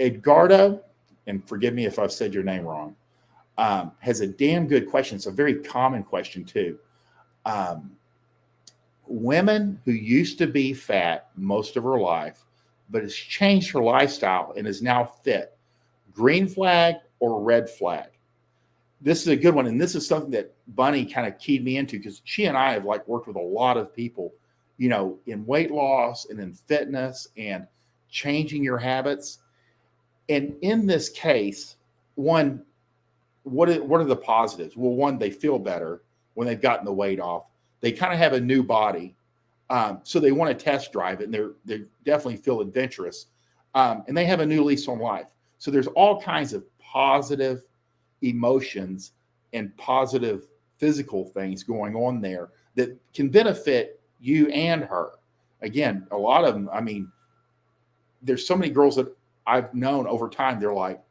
Edgardo, and forgive me if I've said your name wrong, has a damn good question. It's a very common question too. Um, Women who used to be fat most of her life, but has changed her lifestyle and is now fit. Green flag or red flag? This is a good one. And this is something that Bunny kind of keyed me into because she and I have like worked with a lot of people, in weight loss and in fitness and changing your habits. And in this case, one, what are the positives? Well, one, they feel better when they've gotten the weight off. They kind of have a new body, so they want to test drive it, and they definitely feel adventurous, and they have a new lease on life. So there's all kinds of positive emotions and positive physical things going on there that can benefit you and her. Again, a lot of them. I mean, there's so many girls that I've known over time. They're like,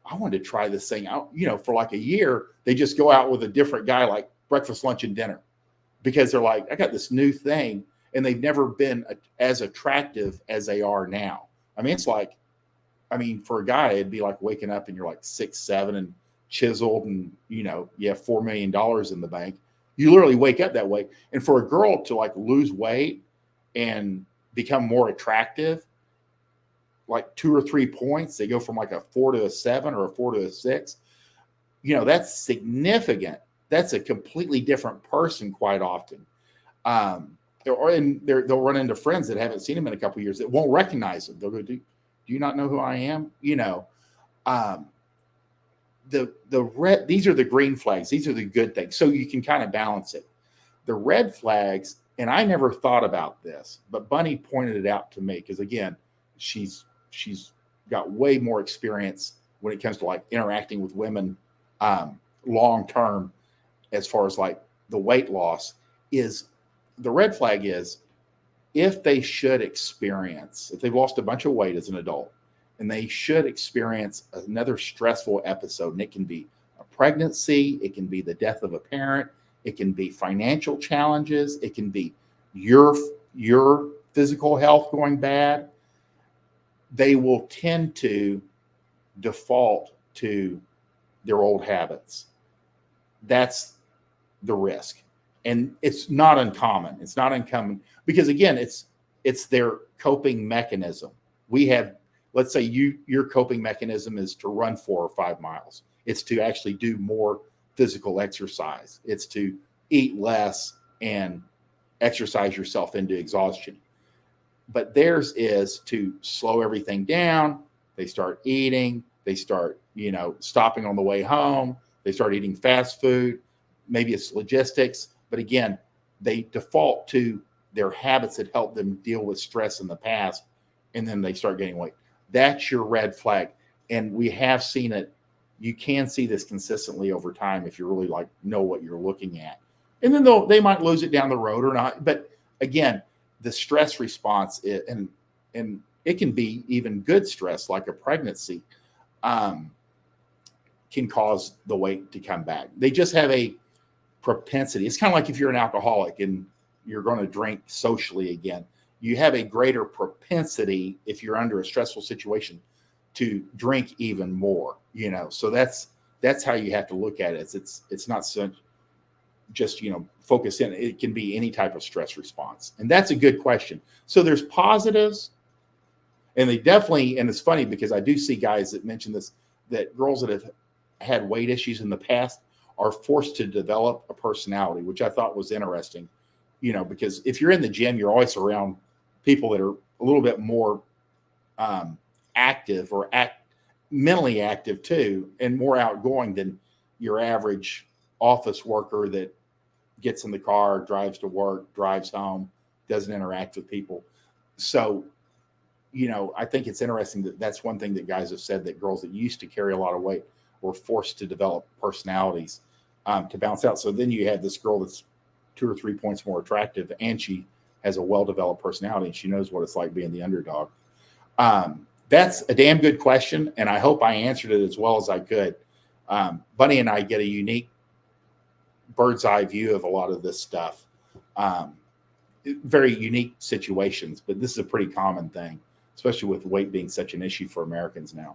I wanted to try this thing out. For like a year, they just go out with a different guy, like breakfast, lunch, and dinner, because they're like, I got this new thing, and they've never been as attractive as they are now. I mean, it's like, for a guy, it'd be like waking up and you're like 6'7" and chiseled, and you have $4 million in the bank. You literally wake up that way. And for a girl to like lose weight and become more attractive, like 2 or 3 points, they go from like a 4 to a 7 or a 4 to a 6. That's significant. That's a completely different person quite often. They'll run into friends that haven't seen them in a couple of years that won't recognize them. They'll go, do you not know who I am? These are the green flags. These are the good things. So you can kind of balance it. The red flags, and I never thought about this, but Bunny pointed it out to me because, again, she's got way more experience when it comes to like interacting with women long term, as far as like the weight loss. Is the red flag is if they've lost a bunch of weight as an adult and they should experience another stressful episode, and it can be a pregnancy, it can be the death of a parent, it can be financial challenges, it can be your physical health going bad, they will tend to default to their old habits. That's the risk. And it's not uncommon. It's not uncommon because, again, it's their coping mechanism. Let's say your coping mechanism is to run 4 or 5 miles. It's to actually do more physical exercise. It's to eat less and exercise yourself into exhaustion. But theirs is to slow everything down. They start eating. They start, stopping on the way home. They start eating fast food. Maybe it's logistics. But again, they default to their habits that helped them deal with stress in the past, and then they start gaining weight. That's your red flag. And we have seen it. You can see this consistently over time if you really know what you're looking at. And then they might lose it down the road or not. But again, the stress response, and it can be even good stress, like a pregnancy, can cause the weight to come back. They just have a propensity. It's kind of like if you're an alcoholic and you're going to drink socially again. You have a greater propensity if you're under a stressful situation to drink even more. So that's how you have to look at it. It's not such just focus in. It can be any type of stress response, and that's a good question. So there's positives, and they definitely. And it's funny because I do see guys that mention this, that girls that have had weight issues in the past are forced to develop a personality, which I thought was interesting. Because if you're in the gym, you're always around people that are a little bit more active or mentally active too, and more outgoing than your average office worker that gets in the car, drives to work, drives home, doesn't interact with people. So, I think it's interesting that that's one thing that guys have said, that girls that used to carry a lot of weight were forced to develop personalities to balance out. So then you have this girl that's 2 or 3 points more attractive, and she has a well-developed personality, and she knows what it's like being the underdog. That's a damn good question, and I hope I answered it as well as I could. Bunny and I get a unique bird's eye view of a lot of this stuff. Very unique situations, but this is a pretty common thing. especially with weight being such an issue for Americans now.